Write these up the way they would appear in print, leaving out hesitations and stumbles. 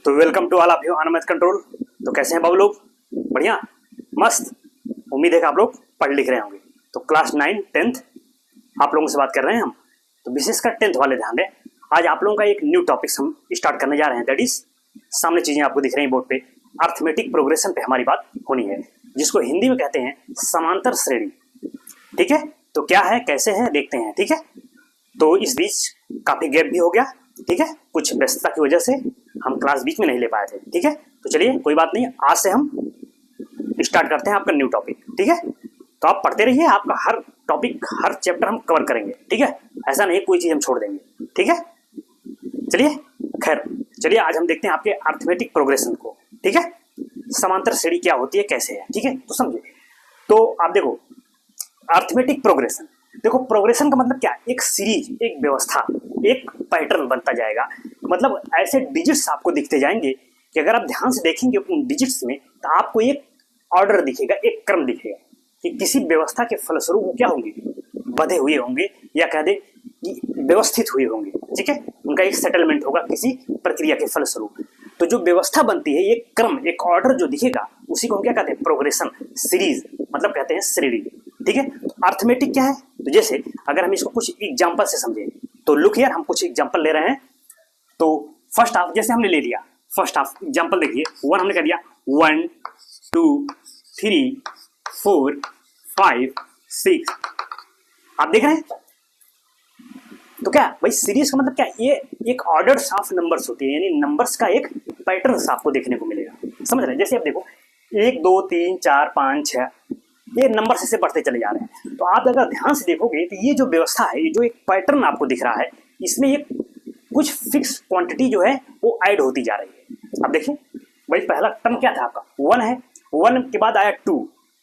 तो welcome to all of you math control. तो कैसे हैं बाबू लोग? बढ़िया, मस्त। उम्मीद है कि आप लोग पढ़ लिख रहे होंगे। तो क्लास 9 10th आप लोगों से बात कर रहे हैं हम। तो विशेषकर 10th वाले ध्यान दें। आज आप लोगों का एक न्यू टॉपिक हम स्टार्ट करने जा रहे हैं। दैट इज, सामने चीजें आपको दिख रही हैं बोर्ड पे, अर्थमेटिक प्रोग्रेशन पे हमारी बात होनी है, जिसको हिंदी में कहते हैं समांतर श्रेणी। ठीक है, तो क्या है कैसे है देखते हैं। ठीक है, तो इस बीच काफी गैप भी हो गया। ठीक है, कुछ व्यस्तता की वजह से हम क्लास बीच में नहीं ले पाए थे। ठीक है, तो चलिए कोई बात नहीं, आज से हम स्टार्ट करते हैं आपका न्यू टॉपिक। ठीक है, तो आप पढ़ते रहिए, आपका हर टॉपिक हर चैप्टर हम कवर करेंगे। ठीक है, ऐसा नहीं कोई चीज हम छोड़ देंगे। ठीक है, चलिए खैर, चलिए आज हम देखते हैं आपके अर्थमेटिक प्रोग्रेशन को। ठीक है, समांतर श्रेणी क्या होती है, कैसे है। ठीक है, तो समझिए। तो आप देखो अर्थमेटिक प्रोग्रेशन, देखो प्रोग्रेशन का मतलब क्या, एक सीरीज, एक व्यवस्था, एक पैटर्न बनता जाएगा। मतलब ऐसे डिजिट्स आपको दिखते जाएंगे कि अगर आप ध्यान से देखेंगे उन डिजिट्स में तो आपको एक ऑर्डर दिखेगा, एक क्रम दिखेगा कि किसी व्यवस्था के फलस्वरूप वो क्या होंगे, बधे हुए होंगे, या कह दे कि व्यवस्थित हुए होंगे। ठीक है, उनका एक सेटलमेंट होगा किसी प्रक्रिया के फलस्वरूप। तो जो व्यवस्था बनती है, एक क्रम, एक ऑर्डर जो दिखेगा, उसी को हम क्या कहते हैं, प्रोग्रेशन। सीरीज मतलब कहते हैं श्रेणी। ठीक है, अर्थमेटिक क्या है, तो जैसे अगर हम इसको कुछ एग्जांपल से समझें तो लुक हियर, हम कुछ एग्जांपल ले रहे हैं। तो फर्स्ट हाफ जैसे हमने ले लिया, फर्स्ट हाफ एग्जांपल देखिए, 1 हमने कर दिया, 1 2 3 4 5 6। आप देख रहे हैं, तो क्या भाई सीरीज का मतलब क्या, ये एक ऑर्डर्स ऑफ नंबर्स होती है, यानी नंबर्स का एक पैटर्न आपको देखने को मिलेगा। समझ रहे हैं? जैसे आप देखो 1 2 3 4 5 6, ये नंबर से बढ़ते चले जा रहे हैं। तो आप अगर ध्यान से देखोगे तो ये जो व्यवस्था है, ये जो एक पैटर्न आपको दिख रहा है, इसमें एक कुछ फिक्स क्वांटिटी जो है वो ऐड होती जा रही है। अब देखिए भाई, पहला टर्म क्या था आपका, 1 है, 1 के बाद आया 2,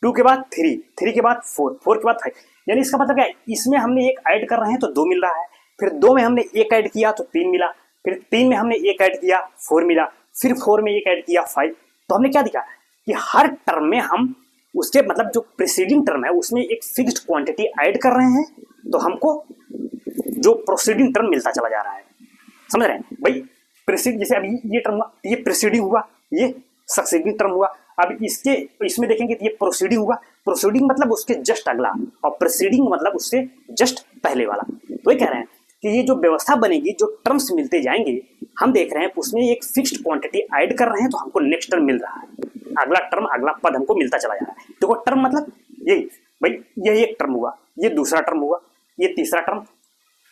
2 के बाद 3, 3 के बाद 4, 4 के बाद 5। यानी इसका मतलब क्या है, इसमें हमने एक ऐड कर रहे हैं तो 2 मिल रहा है, फिर 2 में हमने एक ऐड किया तो 3 मिला, फिर 3 में हमने एक ऐड किया 4 मिला, फिर 4 में एक ऐड किया 5। तो हमने क्या दिखा कि हर टर्म में हम उसके मतलब जो प्रीसीडिंग टर्म है उसमें एक फिक्स्ड क्वांटिटी ऐड कर रहे हैं, तो हमको जो प्रोसीडिंग टर्म मिलता चला जा रहा है। समझ रहे हैं भाई? प्रीसीड, जैसे अभी ये टर्म हुआ, ये प्रीसीडिंग हुआ, ये सक्सीडिंग टर्म हुआ। अब इसमें देखेंगे तो ये प्रोसीडिंग हुआ, प्रोसीडिंग मतलब उसके जस्ट अगला, और प्रीसीडिंग मतलब उससे जस्ट पहले वाला। तो ये कह रहे हैं कि ये जो व्यवस्था बनेगी, जो टर्म्स मिलते जाएंगे, हम देख रहे हैं उसमें एक फिक्स्ड क्वांटिटी ऐड कर रहे हैं तो हमको नेक्स्ट टर्म मिल रहा है, अगला टर्म, अगला पद हमको मिलता चला जा रहा है। देखो टर्म मतलब यही भाई, ये एक टर्म हुआ, ये दूसरा टर्म हुआ, ये तीसरा टर्म।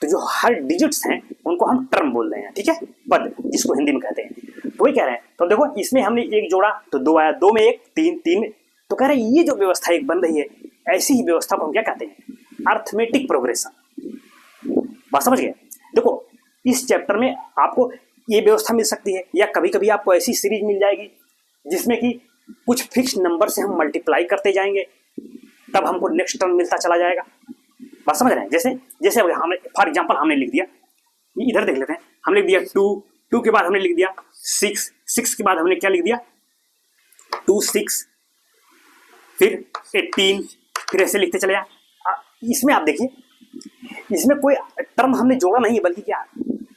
तो जो हर डिजिट्स हैं उनको हम टर्म बोल रहे हैं। ठीक है, पद जिसको हिंदी में कहते हैं। तो वही कह रहे हैं, तो देखो इसमें हमने एक जोड़ा तो 2 आया, 2 में 1, 3, 3 में। तो कह रहे हैं ये जो व्यवस्था एक बन रही है, ऐसी ही व्यवस्था को हम क्या कहते हैं, अर्थमेटिक प्रोग्रेशन। बात समझ गए? देखो इस चैप्टर में आपको ये व्यवस्था मिल सकती है, या कभी कभी आपको ऐसी सीरीज मिल जाएगी जिसमें कि कुछ फिक्स नंबर से हम मल्टीप्लाई करते जाएंगे, तब हमको नेक्स्ट टर्म मिलता चला जाएगा। बात समझ रहे हैं? जैसे जैसे हमने फॉर एग्जांपल हमने लिख दिया, इधर देख लेते हैं, हमने लिख दिया 2, 2 के बाद हमने लिख दिया 6, 6 के बाद हमने क्या लिख दिया 2 6, फिर 18, फिर ऐसे लिखते चले जाए। इसमें आप देखिए, इसमें कोई टर्म हमने जोड़ा नहीं है, बल्कि क्या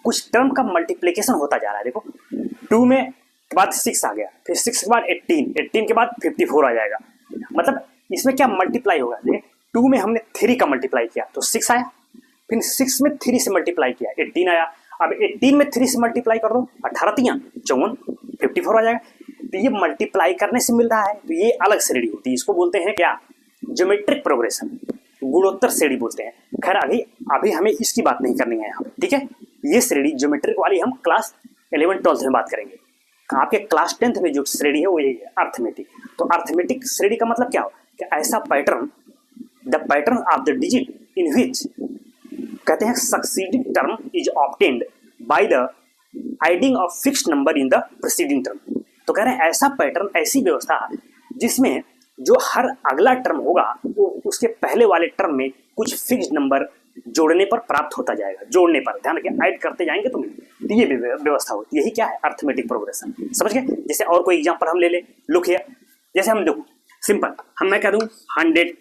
कुछ टर्म का मल्टीप्लीकेशन होता जा रहा है। देखो 2 में के बाद 6 आ गया, फिर 6 के बाद 18, 18 के बाद 54 आ जाएगा। मतलब इसमें क्या मल्टीप्लाई होगा, देखिए 2 में हमने 3 का मल्टीप्लाई किया तो 6 आया, फिर 6 में 3 से मल्टीप्लाई किया 18 आया। अब 18 में 3 से मल्टीप्लाई कर दो, 18 3 54, 54 आ जाएगा। तो ये मल्टीप्लाई करने से मिल रहा है, तो ये अलग श्रेणी होती है, इसको बोलते हैं क्या, ज्योमेट्रिक प्रोग्रेशन, गुणोत्तर श्रेणी बोलते हैं। खैर अभी हमें इसकी बात नहीं करनी है यहाँ पे। ठीक है, ये श्रेणी ज्योमेट्रिक वाली हम क्लास 11 12 में बात करेंगे। आपके क्लास 10th में जो श्रेणी है वो यही है, अर्थमेटिक। तो अर्थमेटिक श्रेणी का मतलब क्या हो कि ऐसा pattern, the pattern of the digit in which, कहते हैं succeeding term is obtained by the adding of fixed number in the preceding term. तो कह रहे हैं ऐसा पैटर्न, ऐसी व्यवस्था जिसमें जो हर अगला टर्म होगा वो उसके पहले वाले टर्म में कुछ फिक्स्ड नंबर जोड़ने पर प्राप्त होता जाएगा, जोड़ने पर, ध्यान रखिए, ऐड करते जाएंगे तो मिलेगा। ये व्यवस्था होती है, यही क्या है, अर्थमेटिक प्रोग्रेशन। समझ गए? जैसे और कोई एग्जांपल हम ले ले, लुक हियर, जैसे हम देखो सिंपल, मैं कह दूं 100,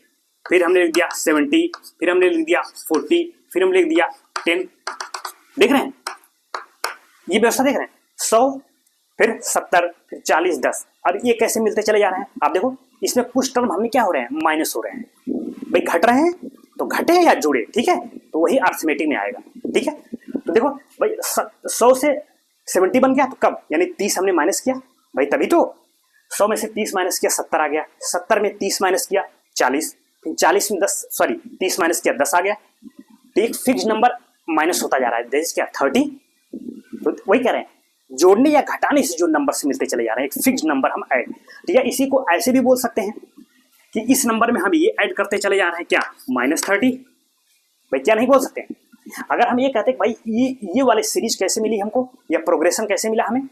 फिर हमने लिख दिया 70, फिर हमने लिख दिया 40, फिर हमने लिख दिया 10। देख रहे हैं ये व्यवस्था, देख रहे हैं 100 फिर 70, फिर 40, 10। अब ये कैसे मिलते चले जा रहे हैं आप देखो, इसमें कुछ टर्म हमें क्या हो रहे हैं, माइनस हो रहे हैं। भाई घट रहे हैं तो घटे या जुड़े, ठीक है, तो वही अर्थमेटिक में आएगा। ठीक है, तो देखो भाई 100 से 70 बन गया, तो कब, यानी 30 हमने माइनस किया भाई, तभी तो 100 में से 30 माइनस किया 70 आ गया, 70 में 30 माइनस किया 40, फिर 40 में 10 सॉरी 30 माइनस किया 10 आ गया। तो एक फिक्स नंबर माइनस होता जा रहा है, दैट क्या 30। तो वही कह रहे हैं, जोड़ने या घटाने से जो नंबर से मिलते चले जा रहे हैं, एक फिक्स नंबर हम ऐड, ठीक है। इसी को ऐसे भी बोल सकते हैं कि इस नंबर में हम ये ऐड करते चले जा रहे हैं, क्या -30। भाई क्या नहीं बोल सकते हैं। अगर हम ये कहते हैं भाई ये वाली सीरीज कैसे मिली हमको, या प्रोग्रेशन कैसे मिला हमें,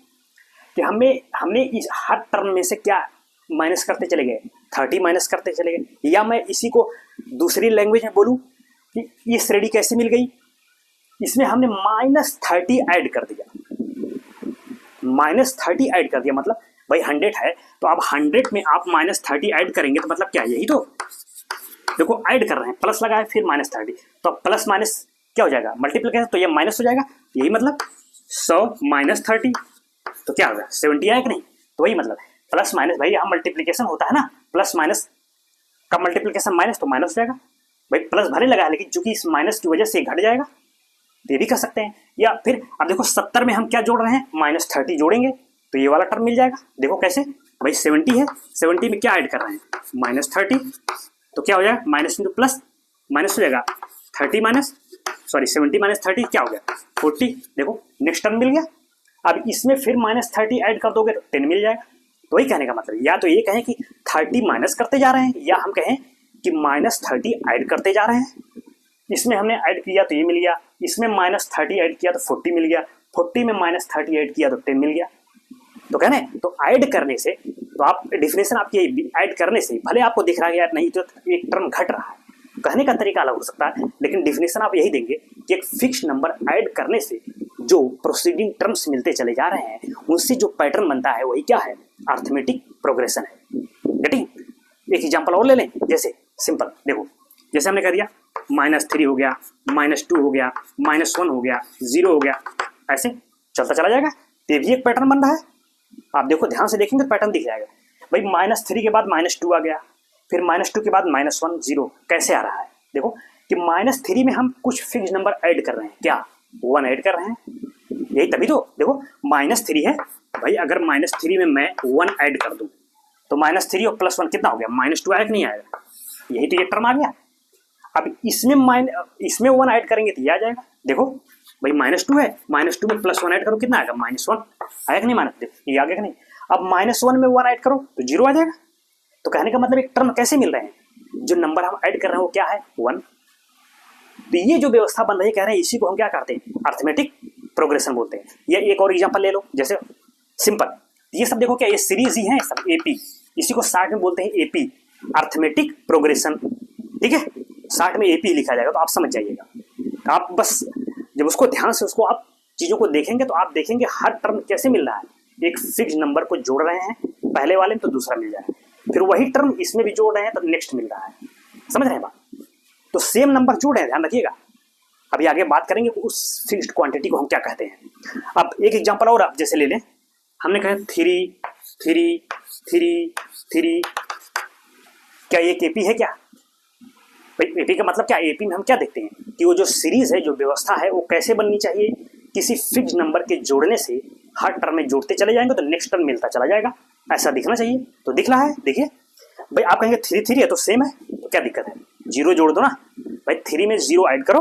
कि हमने इस हर टर्म में से क्या माइनस करते चले गए, 30 माइनस करते चले गए। या मैं इसी को दूसरी लैंग्वेज में बोलूं कि ये श्रेणी कैसे मिल गई, इसमें हमने -30 ऐड कर दिया, -30 ऐड कर दिया। मतलब भाई 100 है तो अब 100 में आप -30 ऐड करेंगे तो मतलब क्या, यही तो देखो ऐड कर रहे हैं, प्लस लगा है फिर -30, तो अब प्लस माइनस क्या हो जाएगा, मल्टीप्लिकेशन, तो ये माइनस हो जाएगा, यही मतलब 100 -30 तो क्या होगा 70 आया कि नहीं। तो वही मतलब प्लस माइनस, भाई यहाँ मल्टीप्लिकेशन होता है ना, प्लस माइनस का मल्टीप्लिकेशन माइनस, तो माइनस हो जाएगा। भाई प्लस भले लगा है लेकिन चूंकि इस माइनस की वजह से घट जाएगा, ये भी कर सकते हैं। या फिर अब देखो 70 में हम क्या जोड़ रहे हैं, -30 जोड़ेंगे तो ये वाला टर्म मिल जाएगा। देखो कैसे, भाई 70 है, 70 में क्या ऐड कर रहे हैं, -30, तो क्या हो जाएगा माइनस इंटू प्लस, माइनस हो जाएगा 30 माइनस, सॉरी 70 -30 क्या हो गया 40। देखो नेक्स्ट टर्म मिल गया। अब इसमें फिर -30 ऐड कर दोगे तो 10 मिल जाएगा। तो वही कहने का मतलब, या तो ये कहें कि 30 माइनस करते जा रहे हैं, या हम कहें कि -30 ऐड करते जा रहे हैं। इसमें हमने ऐड किया तो ये मिल गया, इसमें -30 ऐड किया तो 40 मिल गया, 40 में -30 ऐड किया तो 10 मिल गया। तो कहने तो ऐड करने से, तो आप डिफिनेशन आपकी ऐड करने से भले आपको दिख रहा है यार नहीं तो एक टर्म घट रहा है, कहने का तरीका अलग हो सकता है, लेकिन डिफिनेशन आप यही देंगे कि एक फिक्स नंबर ऐड करने से जो प्रोसीडिंग टर्म्स मिलते चले जा रहे हैं उनसे जो पैटर्न बनता है वही क्या है, अर्थमेटिक प्रोग्रेशन है। गेटिंग। एक एग्जांपल और ले लें, जैसे सिंपल देखो, जैसे हमने कर दिया -3 हो गया, -2 हो गया, -1 हो गया, 0 हो गया, ऐसे चलता चला जाएगा। ये भी एक पैटर्न बन रहा है, आप देखो ध्यान से देखेंगे तो पैटर्न दिख जाएगा। भाई -3 के बाद -2 आ गया, फिर -2 के बाद -1 0, कैसे आ रहा है देखो कि -3 में हम कुछ फिक्स नंबर ऐड कर रहे हैं, क्या 1 ऐड कर रहे हैं, यही तभी तो देखो -3 है भाई, अगर -3 में मैं 1 ऐड कर दूं तो -3 और +1 कितना हो गया, -2 आया कि नहीं आएगा, यही तो ये टर्म आ गया। अब इसमें 1 ऐड करेंगे तो ये आ जाएगा। देखो भाई -2 है, -2 में +1 ऐड करो कितना आएगा, -1 आया कि नहीं, ये आ गया कि नहीं। अब -1 में 1 ऐड करो तो 0 आ जाएगा। तो कहने का मतलब एक टर्म कैसे मिल रहे हैं, जो नंबर हम ऐड कर रहे हैं वो क्या है 1। तो ये जो व्यवस्था बन रही है, कह रहे हैं इसी को हम क्या करते हैं, अर्थमेटिक प्रोग्रेशन बोलते हैं। ये एक और एग्जांपल ले लो, जैसे सिंपल, ये सब देखो क्या ये सीरीज ही है सब, एपी, इसी को शॉर्ट में बोलते हैं एपी, अर्थमेटिक प्रोग्रेशन। ठीक है, शॉर्ट में एपी लिखा जाएगा तो आप समझ जाइएगा। तो आप बस जब उसको ध्यान से उसको आप चीजों को देखेंगे तो आप देखेंगे हर टर्म कैसे मिल रहा है, एक फिक्स नंबर को जोड़ रहे हैं पहले वाले में तो दूसरा मिल जाए, फिर वही टर्म इसमें भी जोड़ रहे हैं तो नेक्स्ट मिल रहा है, समझ रहे हैं बात। तो सेम नंबर जोड़ रहे हैं, ध्यान रखिएगा। अभी आगे बात करेंगे उस फिक्स्ड क्वांटिटी को हम क्या कहते हैं। अब एक एग्जांपल और आप जैसे ले लें, हमने कहा 3 3 3 3, क्या ये एपी है क्या, भाई एपी का मतलब क्या, एपी में हम क्या देखते हैं कि वो जो सीरीज है, जो व्यवस्था है वो कैसे बननी चाहिए, किसी फिक्स नंबर के जोड़ने से हर टर्म में जोड़ते चले जाएंगे तो नेक्स्ट टर्म मिलता चला जाएगा, ऐसा दिखना चाहिए। तो दिख रहा है, देखिए भाई आप कहेंगे 3 3 है तो सेम है, तो क्या दिक्कत है, 0 जोड़ दो ना भाई, 3 में 0 ऐड करो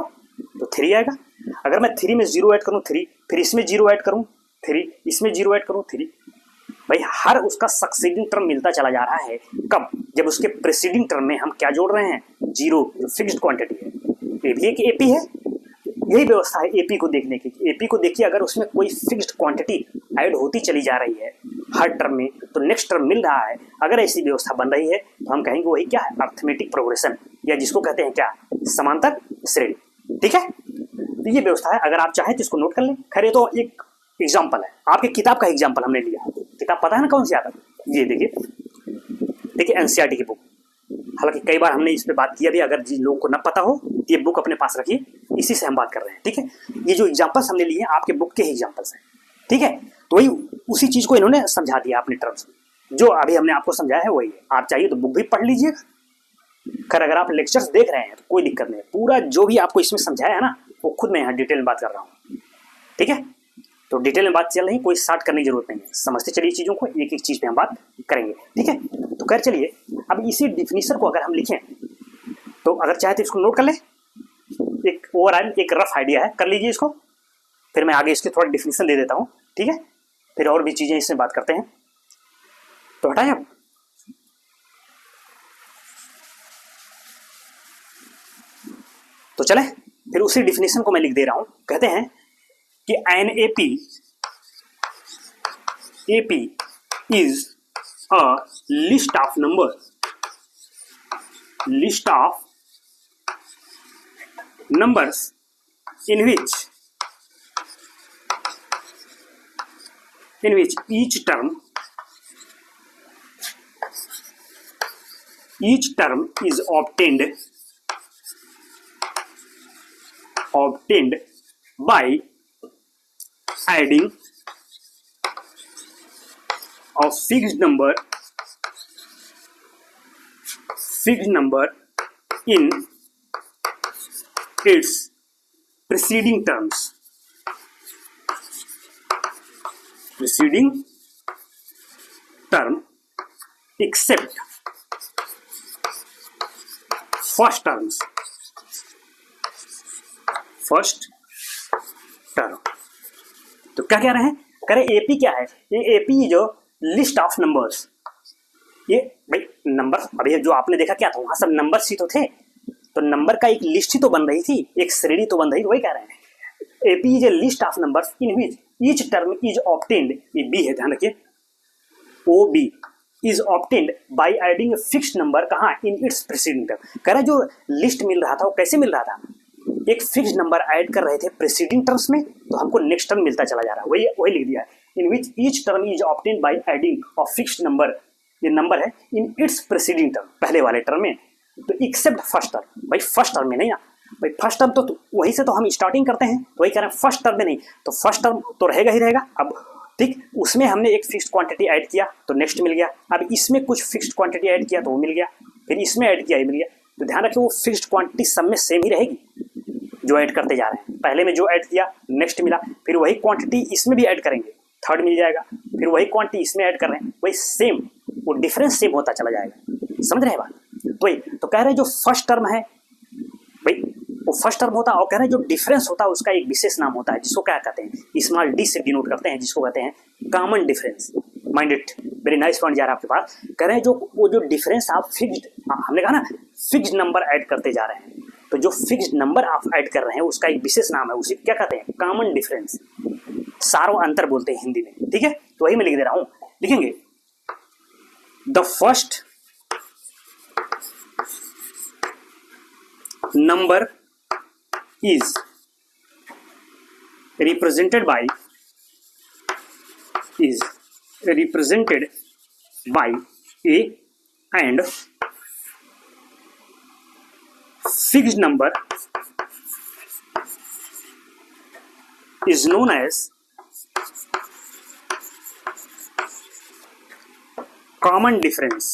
तो 3 आएगा। अगर मैं 3 में 0 ऐड करूँ 3, फिर इसमें 0 ऐड करूँ 3, इसमें 0 ऐड करूँ 3, भाई हर उसका सक्सीडिंग टर्म मिलता चला जा रहा है। कब, जब उसके प्रीसीडिंग टर्म में हम क्या जोड़ रहे हैं, 0, जो फिक्स्ड क्वांटिटी है। ये भी एक एपी है, यही व्यवस्था है एपी को देखने की। एपी को देखिए, अगर उसमें कोई फिक्स्ड क्वांटिटी ऐड होती चली जा रही है हर टर्म में तो नेक्स्ट टर्म मिल रहा है, अगर ऐसी व्यवस्था बन रही है तो हम कहेंगे वही क्या है, अर्थमेटिक प्रोग्रेशन, या जिसको कहते हैं क्या, समांतर श्रेणी। ठीक है, तो ये व्यवस्था है, अगर आप चाहें तो इसको नोट कर लें। खैर तो एक एग्जाम्पल है, आपकी किताब का एग्जाम्पल हमने लिया, किताब पता है ना कौन सी आता है, ये देखिए एनसीईआरटी की बुक। हालांकि कई बार हमने इस पे बात की भी, अगर जिन लोगों को न पता हो ये बुक अपने पास रखिए, इसी से हम बात कर रहे हैं। ठीक है, ये जो एग्जाम्पल्स हमने लिए हैं आपके बुक के ही एग्जाम्पल्स हैं। ठीक है, तो वही उसी चीज को इन्होंने समझा दिया अपने टर्म्स में। जो अभी हमने आपको समझाया है वही है। आप चाहिए तो बुक भी पढ़ लीजिएगा, खैर अगर आप लेक्चर्स देख रहे हैं तो कोई दिक्कत नहीं है। पूरा जो भी आपको इसमें समझाया है ना वो खुद मैं यहाँ डिटेल में बात कर रहा हूँ, ठीक है। तो डिटेल में बात चल रही, कोई स्टार्ट करने की जरूरत नहीं है, समझते चलिए चीज़ों को, एक एक चीज़ पे हम बात करेंगे, ठीक है। तो खैर चलिए, अब इसी डिफिनीशन को अगर हम लिखें तो अगर चाहे तो इसको नोट कर ले, एक ओवरऑल एक रफ आइडिया है, कर लीजिए इसको, फिर मैं आगे इसके थोड़ा डिफिनीशन दे देता हूँ, ठीक है। फिर और भी चीज़ें इसमें बात करते हैं। तो हटाएं अब, तो चले फिर उसी डिफिनीशन को मैं लिख दे रहा हूं। कहते हैं कि an AP is a list of numbers in which each term is obtained by adding a fixed number in its preceding term except first term। तो क्या कह रहे हैं, कह रहे एपी क्या है, ये एपी जो लिस्ट ऑफ नंबर्स, ये भाई नंबर अभी जो आपने देखा क्या था, वहां सब नंबर्स ही तो थे, तो नंबर का एक लिस्ट ही तो बन रही थी, एक श्रेणी तो बन रही थी, वही कह रहे हैं AP is a list of numbers in which each term is obtained, ये बी है ध्यान रखिए, O B is obtained by adding a fixed number, कहाँ, इन इट्स प्रीसीडिंग टर्म। कह रहे जो लिस्ट मिल रहा था वो कैसे मिल रहा था, एक फिक्स नंबर ऐड कर रहे थे प्रीसीडिंग टर्म्स में, तो हमको नेक्स्ट टर्म मिलता चला जा रहा है, वही लिख दिया है, in which each term is obtained by adding of fixed number, ये नंबर है इन इट्स प्रीसीडिंग टर्म, पहले वाले टर्म में, तो एक्सेप्ट फर्स्ट टर्म, भाई फर्स्ट टर्म में नहीं ना, भाई फर्स्ट टर्म तो वहीं से तो हम स्टार्टिंग करते हैं, तो वही कह रहे हैं फर्स्ट टर्म में नहीं, तो फर्स्ट टर्म तो रहेगा ही रहेगा। अब ठीक, उसमें हमने एक फिक्स्ड क्वांटिटी ऐड किया तो नेक्स्ट मिल गया, अब इसमें कुछ फिक्स्ड क्वांटिटी ऐड किया तो वो मिल गया, फिर इसमें ऐड किया ये मिल गया, तो ध्यान रखिए वो फिक्स्ड क्वांटिटी सब में सेम ही रहेगी जो ऐड करते जा रहे हैं, पहले में जो ऐड किया नेक्स्ट मिला, फिर वही क्वांटिटी इसमें भी ऐड करेंगे थर्ड मिल जाएगा, फिर वही क्वांटिटी इसमें ऐड कर रहे हैं वही सेम, वो डिफरेंस सेम होता चला जाएगा, समझ रहे हैं बात। तो वही तो कह रहे हैं जो फर्स्ट टर्म है भाई वो फर्स्ट टर्म होता है, और कह रहे हैं जो डिफरेंस होता है उसका एक विशेष नाम होता है जिसको क्या कहते हैं, स्मॉल डी से डिनोट करते हैं, जिसको कहते हैं common difference. Mind it, very nice point जा रहा है आपके पास। कह रहे हैं जो वो जो डिफरेंस आप फिक्स्ड, हमने कहा ना फिक्स्ड नंबर ऐड करते जा रहे हैं, तो जो फिक्स्ड नंबर आप ऐड कर रहे हैं उसका एक विशेष नाम है, उसे क्या कहते हैं, कॉमन डिफरेंस, सारो अंतर बोलते हैं हिंदी में, ठीक है। तो वही मैं लिख दे रहा हूं, लिखेंगे the first number is represented by a and fixed number is known as common difference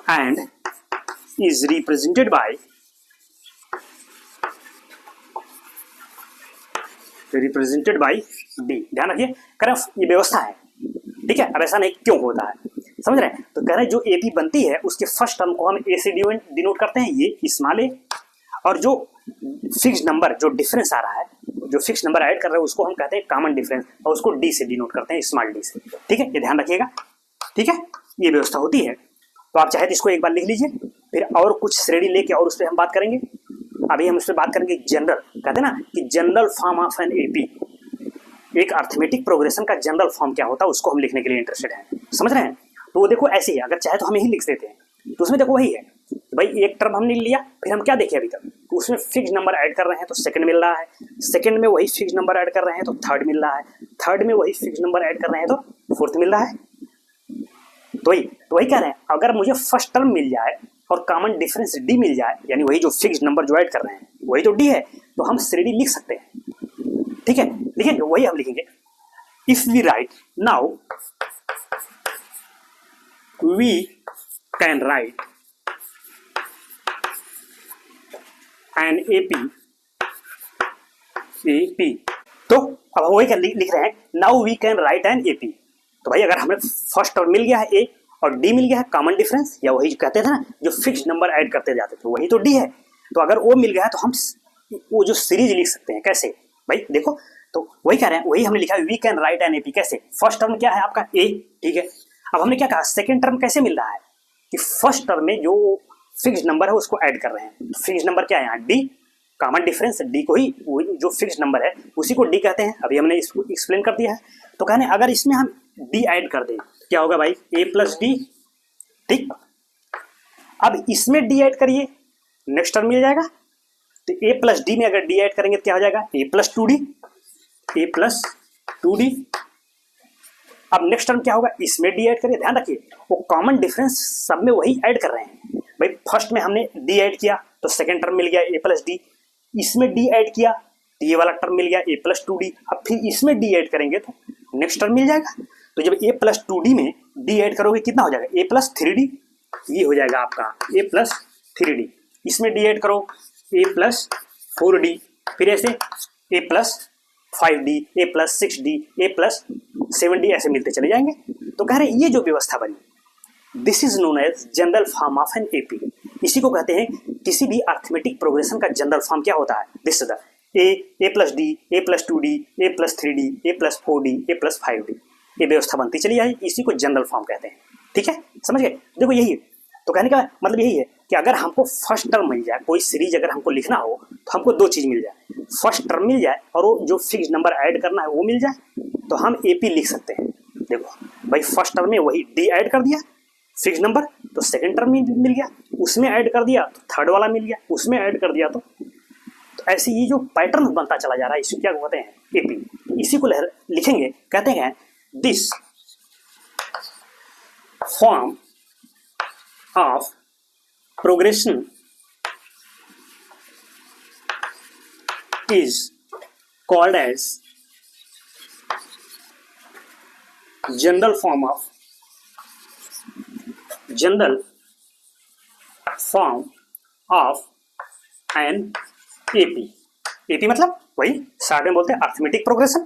and is represented by D। ध्यान रखिए, कह रहे ये व्यवस्था है, ठीक है। अब ऐसा नहीं क्यों होता है, समझ रहे हैं। तो कह रहे जो एपी बनती है उसके फर्स्ट टर्म को हम ए से डिनोट करते हैं, ये स्मॉल ए, और जो फिक्स्ड नंबर जो डिफरेंस आ रहा है, जो फिक्स्ड नंबर ऐड कर रहे हैं उसको हम कहते हैं कॉमन डिफरेंस, और उसको डी से डिनोट करते हैं, स्मॉल डी से, ठीक है। ये ध्यान रखिएगा, ठीक है, ये व्यवस्था होती है। तो आप चाहे तो इसको एक बार लिख लीजिए, फिर और कुछ श्रेणी लेके और उस पर हम बात करेंगे। अभी हम उस पर बात करेंगे जनरल, कहते हैं ना कि general form of an AP, एक अर्थमेटिक प्रोग्रेशन का जनरल फॉर्म क्या होता है उसको हम लिखने के लिए इंटरेस्टेड हैं, समझ रहे हैं। तो वो देखो ऐसे ही, अगर चाहे तो हम यही लिख देते हैं, तो उसमें देखो वही है भाई, एक टर्म हमने लिया, फिर हम क्या देखे अभी तक, तो उसमें फिक्स नंबर ऐड कर रहे हैं तो सेकंड मिल रहा है, सेकंड में वही फिक्स नंबर ऐड कर रहे हैं तो थर्ड मिल रहा है, थर्ड में वही फिक्स नंबर ऐड कर रहे हैं तो फोर्थ मिल रहा है। तो वही कह रहे हैं, अगर मुझे फर्स्ट टर्म मिल जाए और कॉमन डिफरेंस डी मिल जाए, यानी वही जो फिक्स्ड नंबर जो ऐड कर रहे हैं वही तो डी है, तो हम श्रेणी लिख सकते हैं। ठीक है, लिखेंगे वही हम लिखेंगे। If we write now we can write an AP, तो अब वही लिख रहे हैं now we can write an AP. तो भाई अगर हमें फर्स्ट टर्म मिल गया है ए और डी मिल गया है कॉमन डिफरेंस, या वही कहते थे ना जो फिक्स्ड नंबर ऐड करते जाते थे वही तो डी है, तो अगर वो मिल गया है तो हम वो जो सीरीज लिख सकते हैं। कैसे भाई देखो, तो वही कह रहे हैं, वही हमने लिखा है we can write an AP. कैसे, फर्स्ट टर्म क्या है आपका ए, ठीक है। अब हमने क्या कहा, सेकेंड टर्म कैसे मिल रहा है कि फर्स्ट टर्म में जो फिक्स्ड नंबर है उसको ऐड कर रहे हैं। फिक्स्ड नंबर क्या है यहाँ, डी, कॉमन डिफरेंस डी को ही जो फिक्स्ड नंबर है उसी को डी कहते हैं। अभी हमने इसको एक्सप्लेन कर दिया है। तो कहने अगर इसमें हम डी ऐड कर दें क्या होगा भाई, ए प्लस डी, ठीक। अब इसमें डी ऐड करिए, नेक्स्ट टर्म मिल जाएगा। तो ए प्लस डी में अगर डी ऐड करेंगे तो क्या हो जाएगा, ए प्लस टू डी, ए प्लस टू डी। अब नेक्स्ट टर्म क्या होगा, इसमें डी ऐड करिए। ध्यान रखिए वो कॉमन डिफरेंस सब में वही ऐड कर रहे हैं भाई। फर्स्ट में हमने डी ऐड किया तो सेकेंड टर्म मिल गया ए प्लस डी, इसमें डी ऐड किया तो ये वाला टर्म मिल गया ए प्लस टू डी। अब फिर इसमें डी ऐड करेंगे तो नेक्स्ट टर्म मिल जाएगा। तो जब ए प्लस टू डी में डी ऐड करोगे कितना हो जाएगा, ए प्लस थ्री डी, ये हो जाएगा आपका ए प्लस थ्री डी। इसमें डी ऐड करो ए प्लस फोर डी, फिर ऐसे ए प्लस फाइव डी, ए प्लस सिक्स डी, ए प्लस सेवन डी, ऐसे मिलते चले जाएंगे। तो कह रहे हैं ये जो व्यवस्था बनी, this is known as general form of an AP. इसी को कहते हैं किसी भी अर्थमेटिक प्रोग्रेशन का जनरल फॉर्म क्या होता है, this is the A plus D, A plus two D, A plus three D, A plus four D, A plus five D, ये व्यवस्था बनती चली जाए, इसी को जनरल फॉर्म कहते हैं। ठीक है, समझ गए। देखो यही है, तो कहने का मतलब यही है कि अगर हमको फर्स्ट टर्म मिल जाए, कोई सीरीज अगर हमको लिखना हो तो हमको दो चीज मिल जाए, फर्स्ट टर्म मिल जाए और वो जो फिक्स नंबर ऐड करना है वो मिल जाए, तो हम एपी लिख सकते हैं। देखो भाई फर्स्ट टर्म में वही डी ऐड कर दिया फिक्स नंबर, तो सेकंड टर्म में मिल गया, उसमें ऐड कर दिया तो थर्ड वाला मिल गया, उसमें ऐड कर दिया तो ऐसे ये जो पैटर्न बनता चला जा रहा है इसी क्या कहते हैं, एपी। इसी को लिखेंगे, कहते हैं this form of progression is called as general form of an AP। AP मतलब वही शॉर्ट में बोलते हैं अर्थमेटिक प्रोग्रेशन।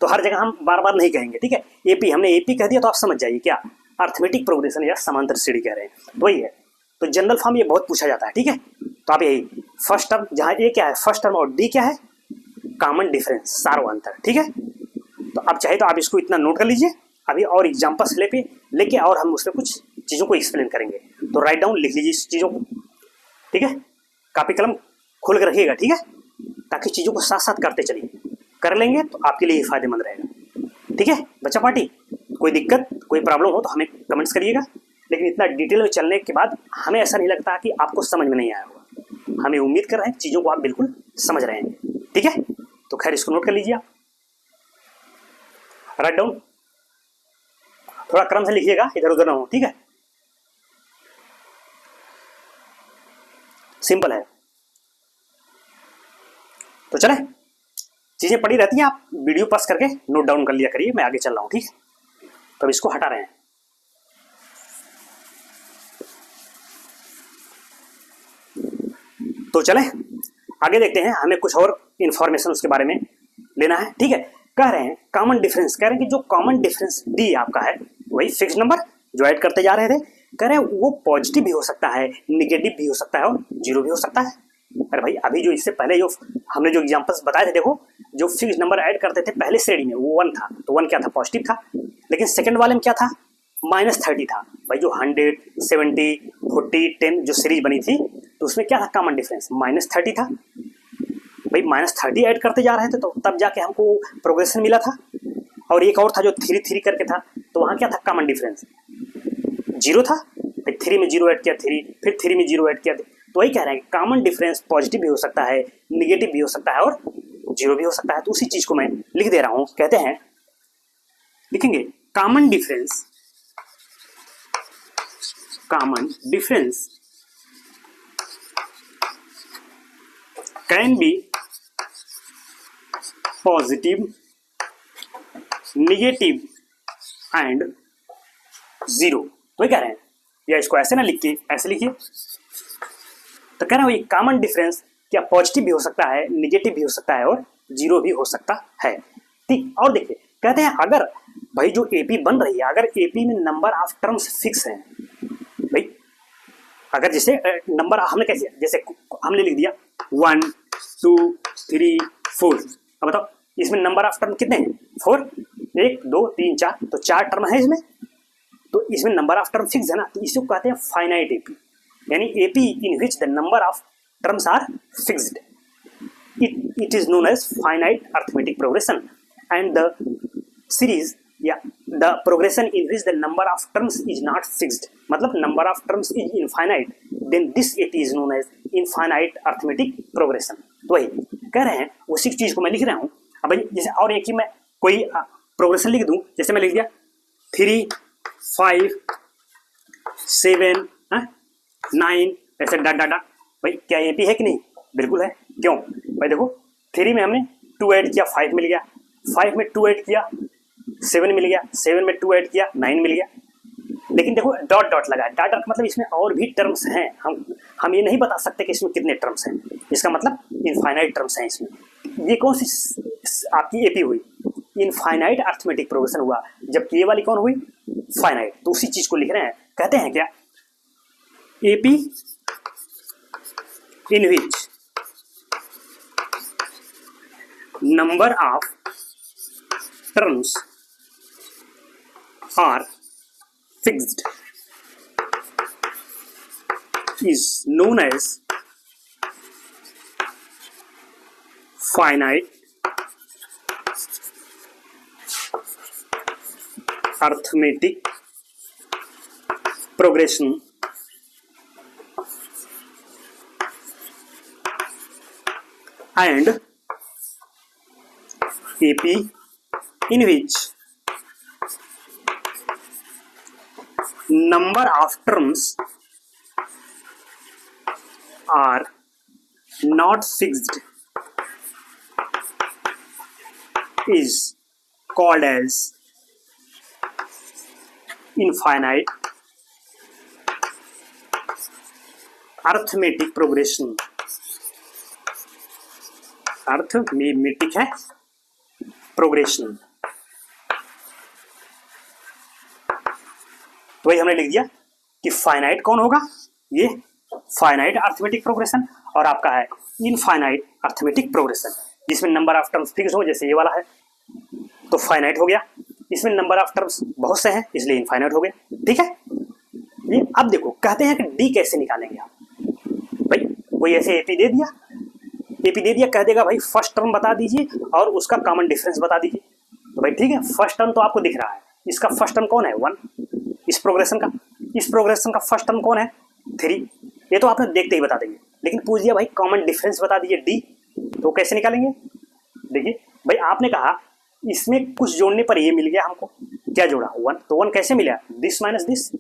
तो हर जगह हम बार बार नहीं कहेंगे, ठीक है। एपी हमने एपी कह दिया तो आप समझ जाइए क्या अर्थमेटिक प्रोग्रेशन या समांतर श्रेणी कह रहे हैं, तो वही है। तो जनरल फॉर्म ये बहुत पूछा जाता है, ठीक है। तो आप यही फर्स्ट टर्म जहाँ ए क्या है फर्स्ट टर्म और डी क्या है कॉमन डिफरेंस, सार्व अंतर, ठीक है। तो आप चाहे तो आप इसको इतना नोट कर लीजिए, अभी और एग्जाम्पल्स लेके और हम उसमें कुछ चीज़ों को एक्सप्लेन करेंगे। तो राइट डाउन लिख लीजिए इस चीज़ों को, ठीक है। कापी कलम खोल कर रखिएगा, ठीक है, ताकि चीज़ों को साथ साथ करते चलिए, कर लेंगे तो आपके लिए फायदेमंद रहेगा, ठीक है। बच्चा पार्टी कोई दिक्कत कोई प्रॉब्लम हो तो हमें कमेंट्स करिएगा, लेकिन इतना डिटेल में चलने के बाद हमें ऐसा नहीं लगता कि आपको समझ में नहीं आया होगा। हमें उम्मीद कर रहे हैं चीज़ों को आप बिल्कुल समझ रहे हैं, ठीक है। तो खैर इसको नोट कर लीजिए आप, राइट डाउन, थोड़ा क्रम से लिखिएगा, इधर उधर ना हो, ठीक है। सिंपल है। तो चले, चीजें पड़ी रहती हैं, आप वीडियो पास करके नोट डाउन कर लिया करिए, मैं आगे चल रहा हूं, ठीक है। तो अब इसको हटा रहे हैं। तो चले आगे देखते हैं, हमें कुछ और इंफॉर्मेशन उसके बारे में लेना है, ठीक है। कह रहे हैं कॉमन डिफरेंस, कह रहे हैं कि जो कॉमन डिफरेंस डी आपका है वही फिक्स नंबर जो ऐड करते जा रहे थे, कह रहे हैं वो पॉजिटिव भी हो सकता है, निगेटिव भी हो सकता है और जीरो भी हो सकता है। अरे भाई अभी जो इससे पहले जो हमने जो एग्जांपल्स बताए थे, देखो जो फिक्स नंबर ऐड करते थे पहले श्रेणी में वो 1 था, तो 1 क्या था पॉजिटिव था, लेकिन सेकंड वाले में क्या था -30 था। भाई जो 100, 70, 40, 10 जो सीरीज बनी थी तो उसमें क्या था कॉमन डिफरेंस -30 था। भाई -30 ऐड करते जा रहे थे तो तब जाके हमको प्रोग्रेशन मिला था। और एक और था जो 3 3 करके था, तो वहाँ क्या था कॉमन डिफरेंस 0 था। फिर 3 में 0 ऐड किया 3, फिर 3 में 0 ऐड किया, तो वही कह रहे हैं कि कॉमन डिफरेंस पॉजिटिव भी हो सकता है, निगेटिव भी हो सकता है और जीरो भी हो सकता है। तो उसी चीज को मैं लिख दे रहा हूं, कहते हैं लिखेंगे common difference can be positive, negative and zero. वही कह रहे हैं, या इसको ऐसे ना लिख के ऐसे लिखिए। तो कह रहे हैं वही कॉमन डिफरेंस क्या पॉजिटिव भी हो सकता है, निगेटिव भी हो सकता है और जीरो भी हो सकता है। ठीक, और देखिए कहते हैं अगर भाई जो एपी बन रही है, अगर एपी में नंबर ऑफ टर्म्स फिक्स हैं, भाई अगर जैसे नंबर हमने कैसे, जैसे हमने लिख दिया 1 2 3 4, अब बताओ इसमें नंबर ऑफ टर्म कितने हैं? 4, 1 2 3 4, तो 4 टर्म है इसमें, तो इसमें नंबर ऑफ टर्म फिक्स है ना, तो इसको कहते हैं फाइनाइट एपी, यानी AP in which the number of terms are fixed. It is known as finite arithmetic progression, and the series the progression in which the number of terms is not fixed, मतलब number of terms is infinite, then this AP is known as infinite arithmetic progression। तो वही कह रहे हैं, उसी चीज को मैं लिख रहा हूँ। अब जैसे और एक ही मैं कोई प्रोग्रेशन लिख दूं, जैसे मैं लिख दिया 3 5 7 9 ऐसे डा डा डा, भाई क्या एपी है कि नहीं? बिल्कुल है। क्यों भाई? देखो 3 में हमने 2 ऐड किया 5 मिल गया, 5 में 2 ऐड किया 7 मिल गया, 7 में 2 ऐड किया 9 मिल गया। लेकिन देखो डॉट डॉट लगा, डॉट डॉट मतलब इसमें और भी टर्म्स हैं, हम ये नहीं बता सकते कि इसमें कितने टर्म्स हैं, इसका मतलब इनफाइनाइट टर्म्स हैं इसमें। ये कौन सी आपकी एपी हुई? इनफाइनाइट अर्थमेटिक प्रोग्रेशन हुआ, जबकि ये वाली कौन हुई? फाइनाइट। तो उसी चीज को लिख रहे हैं, कहते हैं क्या AP in which number of terms are fixed is known as finite arithmetic progression and AP in which number of terms are not fixed is called as infinite arithmetic progression। Arithmetic है progression. तो वही हमने लिख दिया कि finite कौन होगा? ये फाइनाइट अर्थमेटिक प्रोग्रेशन, और आपका है इनफाइनाइट अर्थमेटिक प्रोग्रेशन, जिसमें नंबर ऑफ टर्म्स फिक्स हो, जैसे ये वाला है तो फाइनाइट हो गया, इसमें नंबर ऑफ टर्म्स बहुत से हैं इसलिए इनफाइनाइट हो गया। ठीक है, ये अब देखो कहते हैं कि डी कैसे निकालेंगे आप? भाई कोई ऐसे एपी दे दिया, कह देगा भाई फर्स्ट टर्म बता दीजिए और उसका कॉमन डिफरेंस बता दीजिए। तो भाई ठीक है, फर्स्ट टर्म तो आपको दिख रहा है, इसका फर्स्ट टर्म कौन है? 1। इस प्रोग्रेशन का फर्स्ट टर्म कौन है? 3। ये तो आपने देखते ही बता देंगे, लेकिन पूछ दिया भाई कॉमन डिफरेंस बता दीजिए डी, तो कैसे निकालेंगे? देखिए भाई आपने कहा इसमें कुछ जोड़ने पर ये मिल गया हमको, क्या जोड़ा? 1, तो 1 कैसे मिला? This minus this.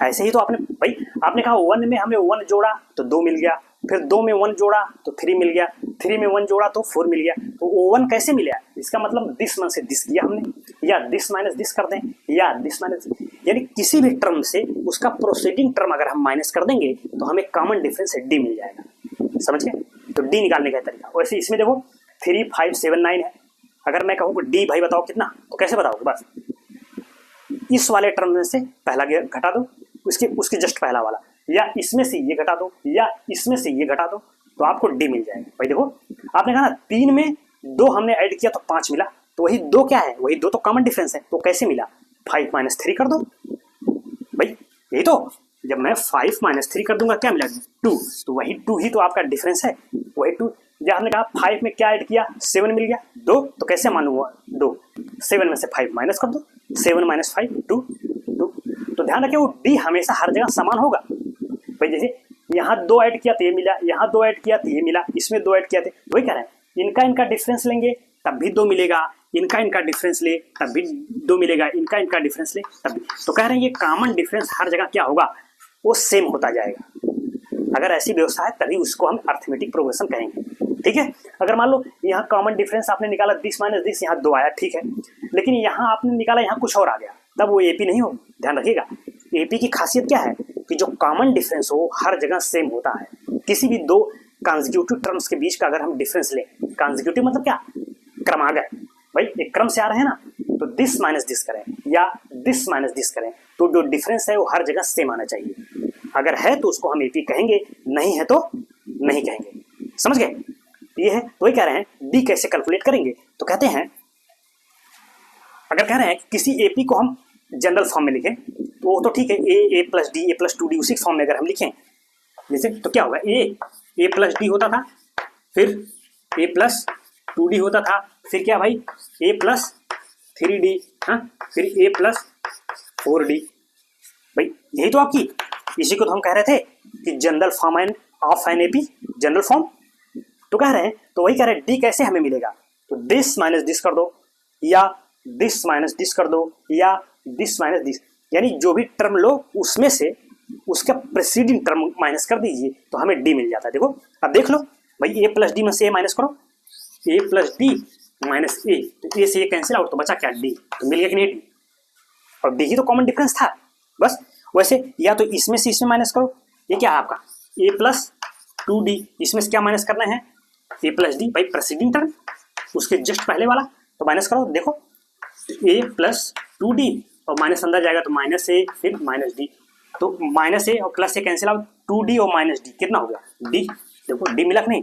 ऐसे ही तो आपने कहा 1 में हमने 1 जोड़ा तो 2 मिल गया, फिर 2 में 1 जोड़ा तो 3 मिल गया, 3 में 1 जोड़ा तो 4 मिल गया। तो 1 कैसे मिला? इसका मतलब दिस में से दिस किया हमने, या दिस माइनस दिस कर दें, या दिस माइनस, यानी किसी भी टर्म से उसका प्रोसीडिंग टर्म अगर हम माइनस कर देंगे तो हमें कॉमन डिफरेंस डी मिल जाएगा। समझ गए? तो डी निकालने का तरीका वैसे इसमें देखो 3 5 7 9 है, अगर मैं कहूँ डी भाई बताओ कितना, तो कैसे बताओगे? बस इस वाले टर्म में से पहला घटा दो, उसके जस्ट पहला वाला, या इसमें से ये घटा दो, या इसमें से ये घटा दो, तो आपको डी मिल जाएगा। भाई देखो आपने कहा ना 3 में 2 हमने ऐड किया तो 5 मिला, तो वही 2 क्या है? वही 2 तो कॉमन डिफरेंस है, तो कैसे मिला? 5 माइनस 3 कर दो। भाई यही तो, जब मैं 5 माइनस 3 कर दूंगा क्या मिला? 2। तो वही 2 ही तो आपका डिफरेंस है, वही 2। जब हमने कहा 5 में क्या ऐड किया? 7 मिल गया, 2, तो कैसे मानूंगा? 2, 7 में से 5 माइनस कर दो, 7 माइनस 5 2। तो ध्यान रखिए वो डी हमेशा हर जगह समान होगा। भाई जैसे यहाँ 2 ऐड किया तो ये मिला, यहाँ 2 ऐड किया तो ये मिला, इसमें 2 ऐड किया थे, वही कह रहे हैं इनका डिफरेंस लेंगे तब भी 2 मिलेगा, इनका डिफरेंस ले तब भी 2 मिलेगा, इनका डिफरेंस ले तब भी। तो कह रहे हैं ये कॉमन डिफरेंस हर जगह क्या होगा? वो सेम होता जाएगा। अगर ऐसी व्यवस्था है तभी उसको हम अर्थमेटिक प्रोग्रेशन कहेंगे, ठीक है। अगर मान लो यहाँ कॉमन डिफरेंस आपने निकाला दिस माइनस दिस, यहाँ 2 आया, ठीक है, लेकिन यहाँ आपने निकाला यहाँ कुछ और आ गया, तब वो एपी नहीं होगा। ध्यान रखिएगा, एपी की खासियत क्या है कि जो कॉमन डिफरेंस हो हर जगह सेम होता है। किसी भी 2 कॉन्जिक्यूटिव टर्म्स के बीच का अगर हम डिफरेंस लें, कॉन्जिक्यूटिव मतलब क्या, क्रमागत, भाई एक क्रम से आ रहे हैं ना, तो दिस माइनस दिस करें या दिस माइनस दिस करें तो जो डिफरेंस है वो हर जगह सेम आना चाहिए। अगर है तो उसको हम एपी कहेंगे, नहीं है तो नहीं कहेंगे, समझ गए। ये है, तो वही कह रहे हैं डी कैसे कैलकुलेट करेंगे, तो कहते हैं अगर कह रहे हैं कि किसी एपी को हम जनरल फॉर्म में लिखें तो वो तो ठीक है, a plus D A plus 2d उसी फॉर्म में अगर हम लिखें जैसे, तो क्या होगा, ए प्लस डी होता था, फिर ए प्लस 2d होता था, फिर क्या भाई ए प्लस 3d, हाँ, फिर ए प्लस 4d। भाई यही तो आपकी, इसी को तो हम कह रहे थे कि general form of an AP, general form. तो कह रहे हैं, तो वही कह रहे हैं डी कैसे हमें मिलेगा, तो दिस माइनस दिस कर दो, या दिस माइनस दिस कर दो, या दिस माइनस दिस, यानी जो भी टर्म लो उसमें से उसका प्रेसीडिंग टर्म माइनस कर दीजिए तो हमें डी मिल जाता है। देखो अब देख लो भाई, ए प्लस डी में से ए माइनस करो, ए प्लस डी माइनस ए, तो ए से ए कैंसिल आउट, तो बचा क्या, डी, तो मिल गया कि नहीं डी, और डी ही तो कॉमन डिफरेंस था बस। वैसे या तो इसमें से इसमें माइनस करो, ये क्या है आपका ए प्लस 2d, इसमें से क्या माइनस करना है, ए प्लस डी, भाई प्रेसीडिंग टर्म उसके जस्ट पहले वाला, तो माइनस करो, देखो ए प्लस 2d और माइनस अंदर जाएगा तो माइनस ए फिर माइनस डी, तो माइनस ए और प्लस ए कैंसिल आउट, 2d और माइनस डी कितना हो गया, डी। देखो डी मिला कि नहीं,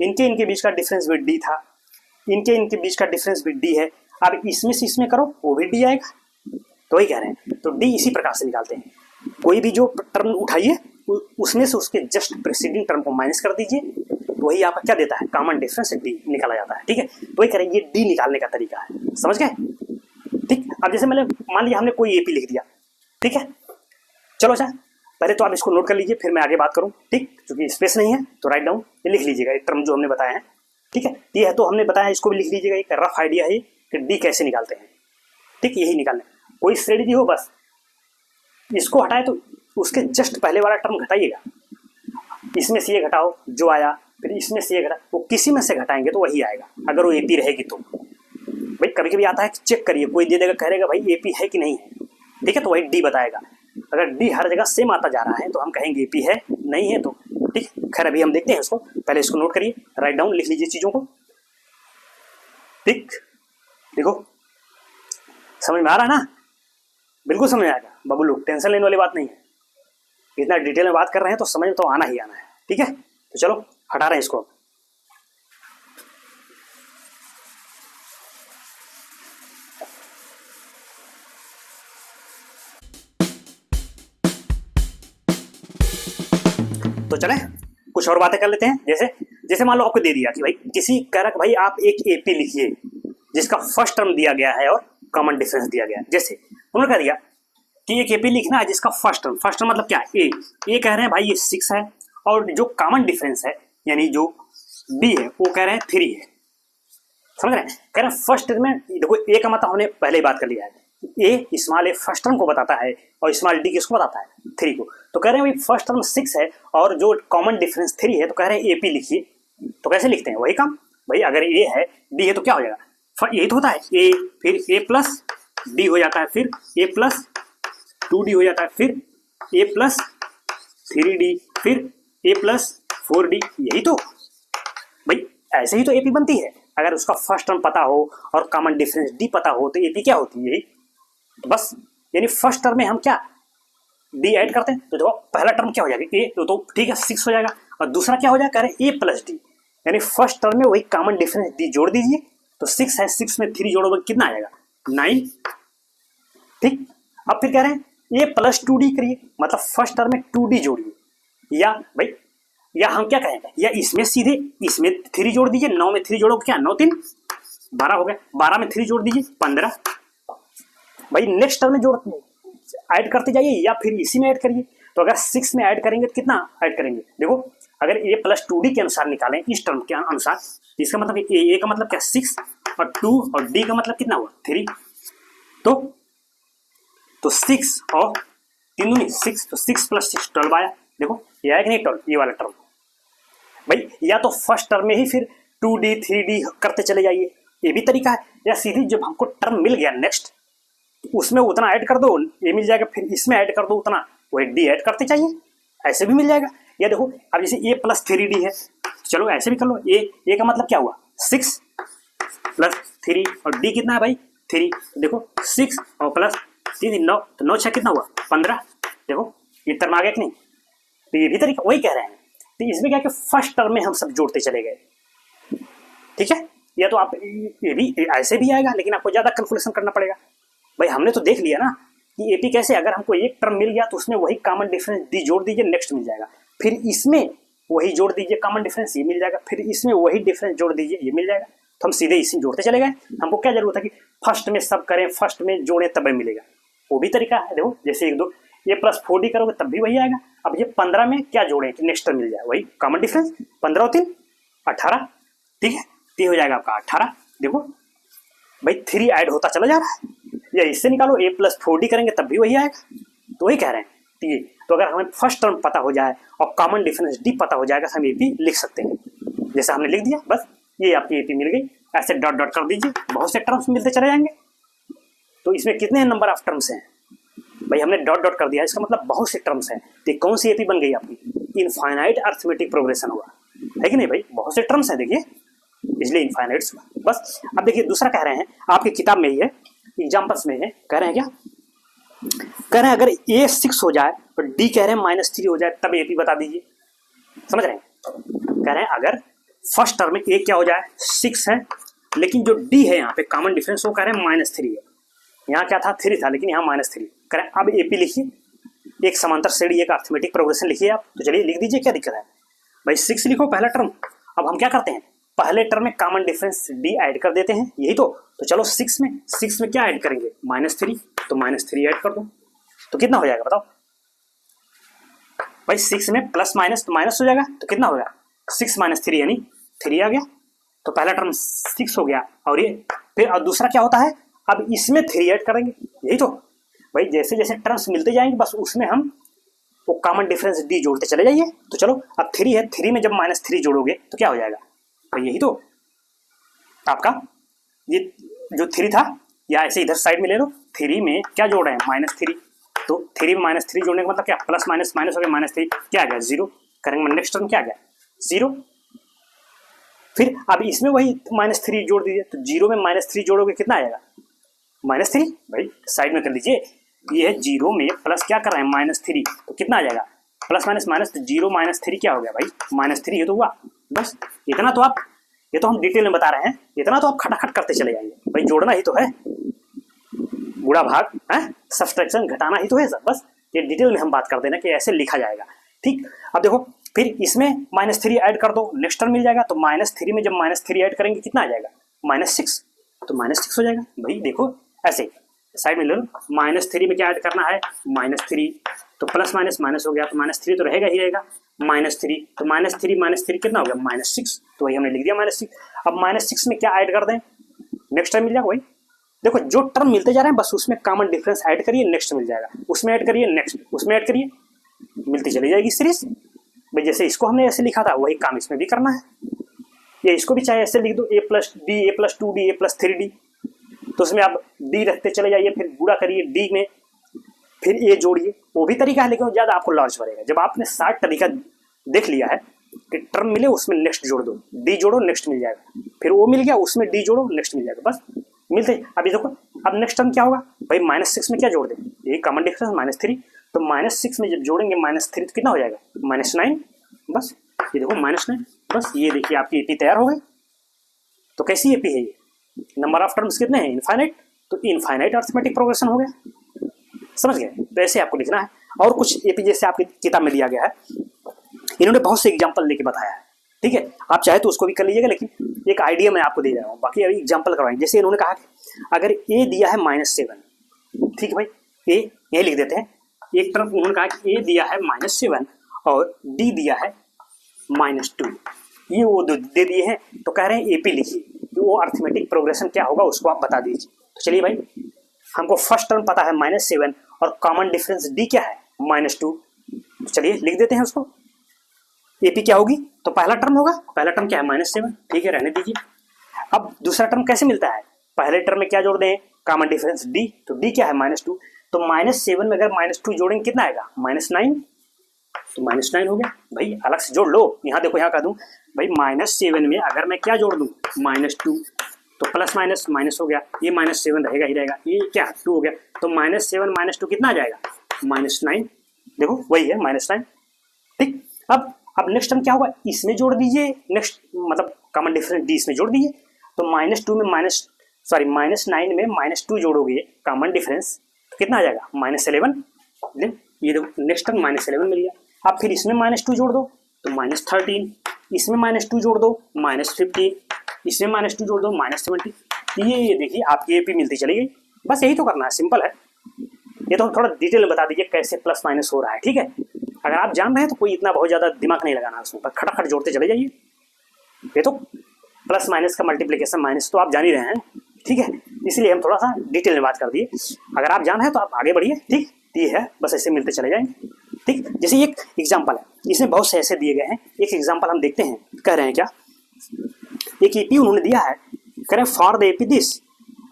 इनके बीच का डिफरेंस भी डी था, इनके बीच का डिफरेंस भी डी है, अब इसमें से इसमें करो वो भी डी आएगा, तो वही कह रहे हैं। तो डी इसी प्रकार से निकालते हैं, कोई भी जो टर्म उठाइए उसमें से उसके जस्ट प्रेसीडिंग टर्म को माइनस कर दीजिए, तो वही आपका क्या देता है, कॉमन डिफरेंस डी निकाला जाता है, ठीक है। तो वही कह रहे हैं ये डी निकालने का तरीका है, समझ गए, ठीक। अब जैसे मैंने मान लिया हमने कोई एपी लिख दिया, ठीक है, चलो अच्छा पहले तो आप इसको नोट कर लीजिए, फिर मैं आगे बात करूं, ठीक, क्योंकि स्पेस नहीं है तो राइट डाउन ये लिख लीजिएगा, एक टर्म जो हमने बताया है, ठीक है, ये है तो हमने बताया, इसको भी लिख लीजिएगा, एक रफ आइडिया है कि डी कैसे निकालते हैं, ठीक, यही निकालना है। कोई स्ट्रेटजी हो बस इसको हटाए तो उसके जस्ट पहले वाला टर्म घटाइएगा, इसमें से ये घटाओ जो आया, फिर इसमें से ये घटा, वो किसी में से घटाएंगे तो वही आएगा, अगर वो एपी रहेगी तो। भाई कभी कभी आता है कि चेक करिए, कोई दे देगा कहेगा भाई एपी है कि नहीं है, ठीक है, तो वही डी बताएगा। अगर डी हर जगह सेम आता जा रहा है तो हम कहेंगे एपी है, नहीं है तो ठीक। खैर अभी हम देखते हैं उसको, पहले इसको नोट करिए, राइट डाउन लिख लीजिए चीजों को, ठीक। देखो समझ में आ रहा है ना, बिल्कुल समझ में आएगा बाबू लोग, टेंशन लेने वाली बात नहीं है, इतना डिटेल में बात कर रहे हैं तो समझ में तो आना ही आना है, ठीक है। तो चलो हटा रहे हैं इसको। तो चले कुछ और बातें कर लेते हैं, जैसे मान लो आपको दे दिया कि भाई किसी कारक, भाई आप एक एपी लिखिए जिसका फर्स्ट टर्म दिया गया है और कॉमन डिफरेंस दिया गया है। जैसे उन्होंने कह दिया कि एक एपी लिखना है जिसका फर्स्ट टर्म मतलब क्या है, ए कह रहे हैं भाई ये 6 है, और जो कॉमन डिफरेंस है यानी जो बी है वो कह रहे हैं 3 है, समझ रहे हैं। कह रहे हैं फर्स्ट टर्म में देखो ए का मतलब हमने पहले ही बात कर लिया है, ए स्मॉल ए फर्स्ट टर्म को बताता है और स्मॉल डी किसको बताता है, 3 को। तो कह रहे हैं भाई फर्स्ट टर्म 6 है और जो कॉमन डिफरेंस 3 है, तो कह रहे हैं एपी लिखिए। तो कैसे लिखते हैं, वही काम, भाई अगर ए है डी है तो क्या हो जाएगा, यही तो होता है ए, फिर ए प्लस डी हो जाता है, फिर ए प्लस 2d हो जाता है, फिर ए प्लस 3d, फिर ए प्लस 4d, यही तो भाई ऐसे ही तो एपी बनती है। अगर उसका फर्स्ट टर्म पता हो और कॉमन डिफरेंस डी पता हो तो एपी क्या होती है, यही तो बस। यानी फर्स्ट टर्म में हम क्या डी ऐड करते हैं, तो देखो पहला टर्म क्या हो जाएगा ए, तो ठीक है 6 हो जाएगा, और दूसरा क्या हो जाएगा, कह रहे ए प्लस डी, यानी फर्स्ट टर्म में वही कॉमन डिफरेंस डी जोड़ दीजिए, तो 6 है, 6 में 3 जोड़ोगे कितना आएगा 9, ठीक। अब फिर कह रहे हैं ए प्लस 2d करिए, मतलब फर्स्ट टर्म में 2d जोड़िए, या भाई या हम क्या कहेंगे, या इसमें सीधे इसमें 3 जोड़ दीजिए, 9 में 3 जोड़ोगे क्या 9 3 12 हो गया, 12 में 3 जोड़ दीजिए 15, भाई नेक्स्ट टर्म में जोड़ ऐड करते जाइए या फिर इसी में ऐड करिए। तो अगर 6 में ऐड करेंगे तो कितना ऐड करेंगे, देखो अगर ए प्लस 2d के अनुसार निकालें इस टर्म के अनुसार, इसका मतलब ए का मतलब क्या 6 और 2 और डी का मतलब कितना हुआ 3, तो 6 और 3 दूनी 6, तो 6 प्लस 6 12 आया। देखो ये है कि नहीं टर्म, ये वाला टर्म भाई, या तो फर्स्ट टर्म में ही फिर 2D 3D करते चले जाइए, ये भी तरीका है, या सीधी जब हमको टर्म मिल गया नेक्स्ट उसमें उतना ऐड कर दो, ये मिल जाएगा, फिर इसमें ऐड कर दो उतना, वही डी ऐड करते चाहिए, ऐसे भी मिल जाएगा। या देखो अब जैसे ए प्लस 3D है, चलो ऐसे भी कर लो, ए का मतलब क्या हुआ 6 प्लस 3 और डी कितना है भाई 3, देखो 6 और प्लस 3 9, तो 9 6 कितना हुआ 15, देखो ये टर्म आ गया कि नहीं। तो ये भी तरीका वही कह रहे हैं, तो इसमें क्या कि फर्स्ट टर्म में हम सब जोड़ते चले गए, ठीक है। या तो आप ये भी ऐसे भी आएगा, लेकिन आपको ज्यादा कैलकुलेशन करना पड़ेगा। भाई हमने तो देख लिया ना कि एपी कैसे, अगर हमको एक टर्म मिल गया तो उसमें वही कॉमन डिफरेंस डी जोड़ दीजिए, नेक्स्ट मिल जाएगा, फिर इसमें वही जोड़ दीजिए कॉमन डिफरेंस, ये मिल जाएगा, फिर इसमें वही डिफरेंस जोड़ दीजिए, ये मिल जाएगा। तो हम सीधे इसी जोड़ते चले गए, हमको क्या जरूरत है कि फर्स्ट में सब करें, फर्स्ट में जोड़ें तब मिलेगा, वो भी तरीका है। देखो जैसे 1 2 ये प्लस 4D करोगे तब भी वही आएगा। अब ये 15 में क्या जोड़ें कि नेक्स्ट मिल जाए, वही कॉमन डिफरेंस, 15 और 3 18, ठीक है, ये हो जाएगा आपका 18। देखो भाई 3 ऐड होता चला जा रहा है, या इससे निकालो a प्लस 4D करेंगे तब भी वही आएगा, तो वही कह रहे हैं। ठीक है, तो अगर हमें फर्स्ट टर्म पता हो जाए और कॉमन डिफरेंस डी पता हो जाएगा तो हम एपी लिख सकते हैं, जैसा हमने लिख दिया, बस ये आपकी एपी मिल गई। ऐसे डॉट डॉट कर दीजिए, बहुत से टर्म्स मिलते चले जाएंगे। तो इसमें कितने नंबर ऑफ टर्म्स हैं भाई, हमने डॉट डॉट कर दिया, इसका मतलब बहुत से टर्म्स हैं। तो कौन सी एपी बन गई आपकी, इनफाइनाइट अर्थमेटिक प्रोग्रेशन हुआ, है कि नहीं भाई, बहुत से टर्म्स हैं देखिए, इसलिए इनफाइनाइट हुआ। बस अब देखिए दूसरा कह रहे हैं, आपकी किताब में ही है, एग्जाम्पल्स में है, कह रहे हैं क्या, कह रहे हैं अगर ए 6 हो जाए तो डी कह रहे हैं -3 हो जाए, तब एपी बता दीजिए। समझ रहे हैं, कह रहे हैं अगर फर्स्ट टर्म में ए क्या हो जाए 6 है, लेकिन जो डी है यहाँ पे कॉमन डिफरेंस वो कह रहे हैं -3 है, यहाँ क्या था 3 था, लेकिन यहाँ -3 कह रहे हैं। अब एपी लिखिए, एक समांतर श्रेणी एक अर्थमेटिक प्रोग्रेशन लिखिए आप, तो चलिए लिख दीजिए, क्या दिक्कत है भाई, 6 लिखो पहला टर्म। अब हम क्या करते हैं, पहले टर्म में कॉमन डिफरेंस डी ऐड कर देते हैं, यही तो चलो 6 में क्या ऐड करेंगे -3, तो -3 ऐड कर दो, तो कितना हो जाएगा बताओ भाई, 6 में प्लस माइनस तो माइनस हो जाएगा, तो कितना होगा 6 - 3 यानी 3 आ गया, तो पहला टर्म 6 हो गया। और ये फिर और दूसरा क्या होता है, अब इसमें 3 ऐड करेंगे, यही तो भाई, जैसे जैसे टर्म्स मिलते जाएंगे बस उसमें हम वो कॉमन डिफरेंस डी जोड़ते चले जाइए। तो चलो अब 3 है, 3 में जब -3 जोड़ोगे तो क्या हो जाएगा, तो यही तो आपका ये जो 3 था, या ऐसे इधर साइड में ले लो, 3 में क्या जोड़ रहे हैं -3, तो 3 में -3 जोड़ने का मतलब क्या, प्लस माइनस माइनस हो गया, -3 क्या आ गया 0 करेंगे, नेक्स्ट टर्म क्या आ गया 0। फिर अब इसमें वही -3 जोड़ दीजिए, तो 0 में -3 जोड़ोगे कितना आएगा -3, भाई साइड में कर लीजिए, ये है 0 में प्लस क्या कर रहे हैं -3, तो कितना आ जाएगा प्लस माइनस माइनस, तो 0 -3 क्या हो गया भाई -3, ये तो हुआ। बस इतना तो आप, ये तो हम डिटेल में बता रहे हैं, इतना तो आप खटाखट करते चले जाएंगे भाई, जोड़ना ही तो है, गुणा भाग है, सब्सट्रैक्शन घटाना ही तो है सब, बस ये डिटेल में हम बात करते हैं ना कि ऐसे लिखा जाएगा। ठीक, अब देखो फिर इसमें -3 ऐड कर दो, नेक्स्ट टर्म मिल जाएगा, तो -3 में जब -3 ऐड करेंगे कितना आ जाएगा -6, तो -6 हो जाएगा भाई। देखो ऐसे साइड में ले लो, -3 में क्या ऐड करना है -3, तो प्लस माइनस माइनस हो गया, तो -3 तो रहेगा ही रहेगा, -3 तो -3 कितना हो गया -6, तो वही हमने लिख दिया -6। अब -6 में क्या ऐड कर दें, नेक्स्ट टाइम मिल जाएगा वही। देखो जो टर्म मिलते जा रहे हैं बस उसमें कॉमन डिफरेंस ऐड करिए, नेक्स्ट मिल जाएगा, उसमें ऐड करिए, नेक्स्ट उसमें ऐड करिए, मिलती चली जाएगी सीरीज भाई। जैसे इसको हमने ऐसे लिखा था वही काम इसमें भी करना है, या इसको भी चाहे ऐसे लिख दो a + d a + 2d a + 3d, तो उसमें आप d रखते चले जाइए, फिर गुणा करिए d में, फिर a जोड़िए, वो भी तरीका है, लेकिन ज़्यादा आपको लॉन्च पड़ेगा। जब आपने 60 तरीका देख लिया है कि टर्म मिले उसमें नेक्स्ट जोड़ दो, d जोड़ो नेक्स्ट मिल जाएगा, फिर वो मिल गया उसमें d जोड़ो नेक्स्ट मिल जाएगा, बस मिलते। अभी देखो अब नेक्स्ट टर्म क्या होगा भाई, -6 में क्या जोड़ दें, ये कॉमन डिफरेंस -3, तो -6 में जब जोड़ेंगे -3 तो कितना हो जाएगा -9, बस ये देखो -9, बस ये देखिए आपकी एपी तैयार हो गई। तो कैसी एपी है ये, नंबर ऑफ टर्म्स कितने हैं इनफाइनाइट, तो इनफाइनाइट अर्थमेटिक प्रोग्रेशन हो गया, समझ गए। तो ऐसे आपको लिखना है। और कुछ एपी जैसे आपकी किताब में दिया गया है, इन्होंने बहुत से एग्जाम्पल लेके बताया है, ठीक है, आप चाहे तो उसको भी कर लीजिएगा, लेकिन एक आइडिया मैं आपको दे रहा हूँ, बाकी अभी एग्जाम्पल करवाएंगे। जैसे इन्होंने कहा कि अगर ए दिया है -7, ठीक है भाई, ए यही लिख देते हैं, एक तरफ उन्होंने कहा कि ए दिया है -7 और डी दिया है -2, ये वो दे दिए हैं, तो कह रहे हैं एपी लिखिए, तो वो अर्थमेटिक प्रोग्रेशन क्या होगा उसको आप बता दीजिए। तो चलिए भाई, हमको फर्स्ट टर्म पता है -7 और कॉमन डिफरेंस डी क्या है -2, तो चलिए लिख देते हैं उसको। AP क्या होगी, तो पहला टर्म होगा, पहला टर्म क्या है -7, ठीक है रहने दीजिए। अब दूसरा टर्म कैसे मिलता है, पहले टर्म में क्या जोड़ दें, कॉमन डिफरेंस D, तो D क्या है -2, तो -7 में अगर -2 जोड़ेंगे कितना आएगा, -9, तो -9 हो गया। भाई अलग से जोड़ लो, यहाँ देखो यहाँ कह दूं भाई -7 में अगर मैं क्या जोड़ दूं, -2, तो प्लस माइनस माइनस हो गया, ये -7 रहेगा ही रहेगा, ये क्या 2 हो गया, तो -7 -2 कितना आ जाएगा, -9, देखो वही है -9, ठीक। अब नेक्स्ट टर्म क्या होगा, इसमें जोड़ दीजिए, नेक्स्ट मतलब कॉमन डिफरेंस D इसमें जोड़ दीजिए, तो -2 में -9 में -2 जोड़ोगे कॉमन डिफरेंस तो कितना आ जाएगा, -11, ये देखो नेक्स्ट टर्म -11 मिल गया। अब फिर इसमें -2 जोड़ दो तो -13, इसमें -2 जोड़ दो -15, इसमें -2 जोड़ दो -70, ये देखिए आपकी AP मिलती चली गई। बस यही तो करना है, सिंपल है। ये तो थोड़ा डिटेल में बता दीजिए कैसे प्लस माइनस हो रहा है, ठीक है। अगर आप जान रहे हैं तो कोई इतना बहुत ज़्यादा दिमाग नहीं लगाना उसमें, पर खटाखट जोड़ते चले जाइए। ये तो प्लस माइनस का मल्टीप्लिकेशन माइनस तो आप जान ही रहे हैं, ठीक है, इसलिए हम थोड़ा सा डिटेल में बात कर दिए। अगर आप जान रहे हैं तो आप आगे बढ़िए, ठीक, ये है बस ऐसे मिलते चले जाएंगे, ठीक। जैसे एक एग्जाम्पल है, इसमें बहुत से ऐसे दिए गए हैं, एक एग्जाम्पल हम देखते हैं, कह रहे हैं क्या, एक AP उन्होंने दिया है, कह रहे हैं for the AP this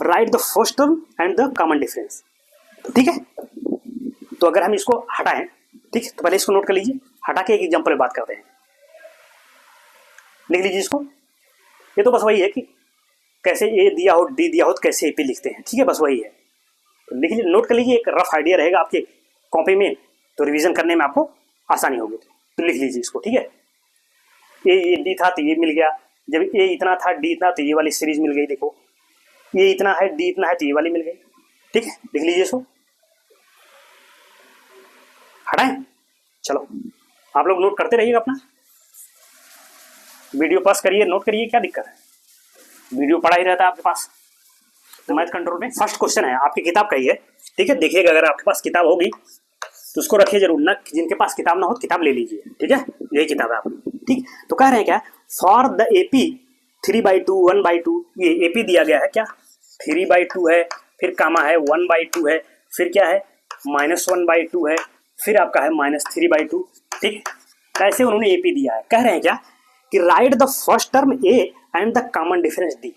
right the first term and the common difference, ठीक है। तो अगर हम इसको हटाएं, ठीक, तो पहले इसको नोट कर लीजिए, हटा के एक एग्जाम्पल में बात करते हैं, लिख लीजिए इसको। ये तो बस वही है कि कैसे A दिया हो D दिया हो तो कैसे AP लिखते हैं, ठीक है, बस वही है। तो लिख लीजिए, नोट कर लीजिए, एक रफ आइडिया रहेगा आपके कॉपी में, तो रिवीजन करने में आपको आसानी होगी। तो लिख लीजिए इसको, ठीक है। ये D था तो ये मिल गया, जब A इतना था D इतना तो ये वाली सीरीज मिल गई, देखो ये इतना है D इतना है तो ये वाली मिल गई, ठीक है। लिख लीजिए इसको, हटाएं, चलो आप लोग नोट करते रहिएगा, अपना वीडियो पास करिए, नोट करिए, क्या दिक्कत है, वीडियो पड़ा ही रहता है आपके पास। तो मैथ कंट्रोल में फर्स्ट क्वेश्चन है, आपकी किताब का ही है, ठीक है। देखिएगा अगर आपके पास किताब होगी तो उसको रखिए जरूर, ना जिनके पास किताब ना हो किताब ले लीजिए, ठीक है, यही किताब है आपकी, ठीक। तो कह रहे हैं क्या, फॉर द AP 3/2 1/2, ये AP दिया गया है क्या, 3/2 है, फिर कामा है 1/2 है, फिर क्या है -1/2 है, फिर आपका है -3/2, ठीक। ऐसे उन्होंने AP दिया है, कह रहे हैं क्या कि right the first term A and the common difference D।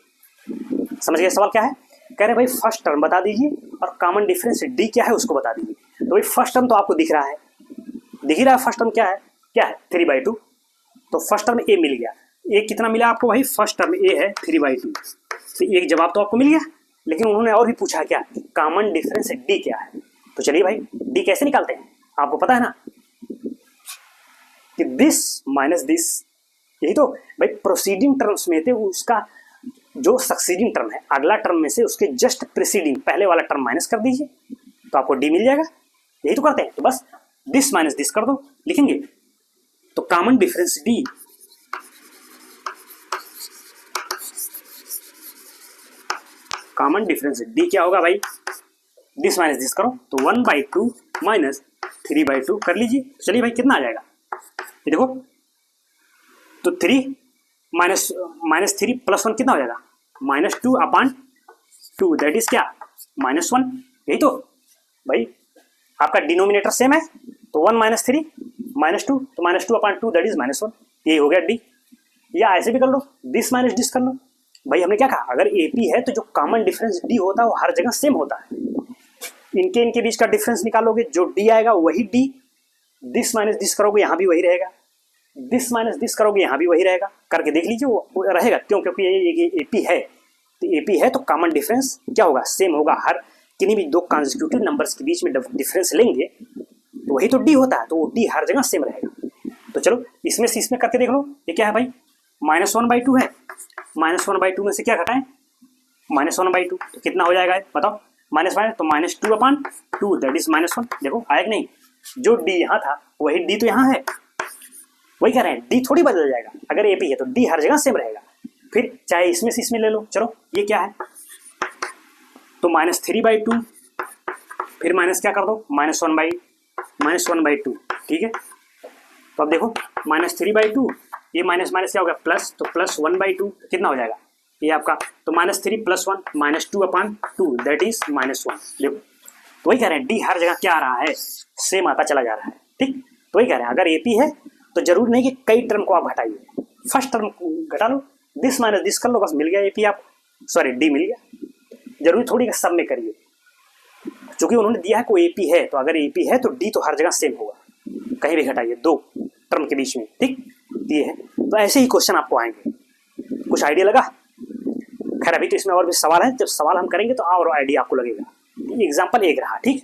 समझ गए सवाल क्या है, कह रहे भाई फर्स्ट टर्म बता दीजिए और कॉमन डिफरेंस D क्या है उसको बता दीजिए। तो भाई फर्स्ट टर्म तो आपको दिख रहा है, दिख ही रहा है फर्स्ट टर्म क्या है 3/2, तो फर्स्ट टर्म A मिल गया। A कितना मिला आपको, भाई फर्स्ट टर्म A है 3/2, तो एक जवाब तो आपको मिल गया, लेकिन उन्होंने और भी पूछा क्या, कॉमन डिफरेंस D क्या है। तो चलिए भाई D कैसे निकालते हैं, आपको पता है ना कि दिस माइनस दिस, यही तो भाई प्रोसीडिंग टर्म्स में थे, उसका जो सक्सीडिंग टर्म है अगला टर्म में से उसके जस्ट प्रीसीडिंग पहले वाला टर्म माइनस कर दीजिए तो आपको D मिल जाएगा, यही तो करते हैं। तो बस दिस माइनस दिस कर दो, लिखेंगे तो common difference D, common difference D क्या होगा भाई, दिस माइनस दिस करो तो 1/2 माइनस 3/2 कर लीजिए। चलिए भाई कितना आ जाएगा, ये देखो, तो 3 -3 + 1 कितना हो जाएगा, -2/2, दैट इज क्या -1, यही तो भाई आपका डिनोमिनेटर सेम है, तो 1 - 3 -2, तो -2/2 दैट इज -1, यही हो गया D। या ऐसे भी कर लो, दिस माइनस दिस कर लो। भाई हमने क्या कहा, अगर AP है तो जो कॉमन डिफरेंस D होता है वो हर जगह सेम होता है, इनके बीच का डिफरेंस निकालोगे, जो D आएगा वही D, दिस माइनस दिस करोगे यहाँ भी वही रहेगा, दिस माइनस दिस करोगे यहाँ भी वही रहेगा, करके देख लीजिए वो रहेगा, क्यों, क्योंकि ये AP है, तो AP है तो कॉमन डिफरेंस क्या होगा, सेम होगा। हर किन्हीं भी दो कॉन्जिक्यूटिव नंबर्स के बीच में डिफरेंस लेंगे तो वही तो D होता है, तो वो D हर जगह सेम रहेगा। तो चलो इसमें से इसमें करके देख लो, ये क्या है भाई -1/2 है, -1/2 में से क्या घटाएं, -1/2, तो कितना हो जाएगा बताओ, माइनस तो -2/2 दैट इज -1, देखो आया कि नहीं, जो D यहाँ था वही D तो यहाँ है, वही कह रहे हैं D थोड़ी बदल जाएगा, अगर AP है तो D हर जगह सेम रहेगा। फिर चाहे इसमें से इसमें ले लो, चलो ये क्या है, तो -3/2, फिर माइनस क्या कर दो, -1/2, ठीक है। तो अब देखो -3/2, ये माइनस माइनस क्या हो गया प्लस, तो +1/2 कितना हो जाएगा ये आपका, तो -3 + 1 -2/2 दैट इज -1। देखो तो वही कह रहे हैं D हर जगह क्या आ रहा है, सेम आता चला जा रहा है, ठीक। तो वही कह रहे हैं अगर AP है तो जरूरी नहीं कि कई टर्म को आप घटाइए, फर्स्ट टर्म घटा लो, दिस माइनस दिस कर लो, बस मिल गया एपी आपको, सॉरी डी मिल गया। जरूरी थोड़ी कि सब में करिए, क्योंकि उन्होंने दिया है कोई एपी है, तो अगर एपी है तो डी तो हर जगह सेम होगा, कहीं भी घटाइए दो टर्म के बीच में, ठीक दिए है। तो ऐसे ही क्वेश्चन आपको आएंगे। कुछ आइडिया लगा? खैर अभी तो इसमें और भी सवाल है, जब सवाल हम करेंगे तो और आइडिया आपको लगेगा। एग्जाम्पल एक रहा, ठीक।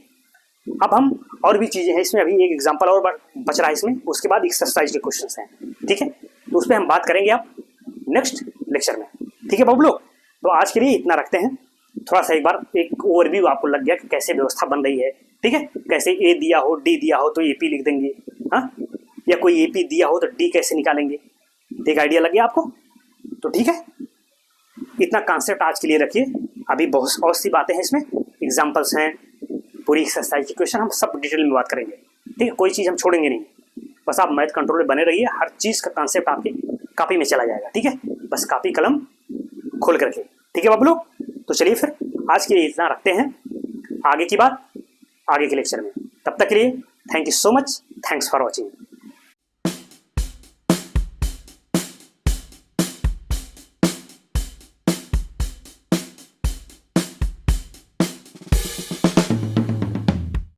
अब हम और भी चीजें हैं इसमें, अभी एक एग्जाम्पल और बच रहा है इसमें, उसके बाद एक्सरसाइज के क्वेश्चन हैं, ठीक है। तो उस पर हम बात करेंगे आप नेक्स्ट लेक्चर में, ठीक है बाबू लोग। तो आज के लिए इतना रखते हैं। थोड़ा सा एक बार एक ओवरव्यू आपको लग गया कि कैसे व्यवस्था बन रही है, ठीक है। कैसे ए दिया हो, डी दिया हो तो एपी लिख देंगे, हाँ, या कोई एपी दिया हो तो डी कैसे निकालेंगे, एक आइडिया लग गया आपको। तो ठीक है, इतना कॉन्सेप्ट आज के लिए रखिए। अभी बहुत सी बातें हैं इसमें, एग्जाम्पल्स हैं, पूरी एक्सरसाइज की क्वेश्चन हम सब डिटेल में बात करेंगे, ठीक है। कोई चीज़ हम छोड़ेंगे नहीं, बस आप मैथ कंट्रोल में बने रहिए, हर चीज़ का कॉन्सेप्ट आपके कॉपी में चला जाएगा, ठीक है। बस कॉपी कलम खोल कर रखिए, ठीक है बाबू लोग। तो चलिए फिर आज के लिए इतना रखते हैं, आगे की बात आगे के लेक्चर में। तब तक के लिए thank you so much, thanks for watching.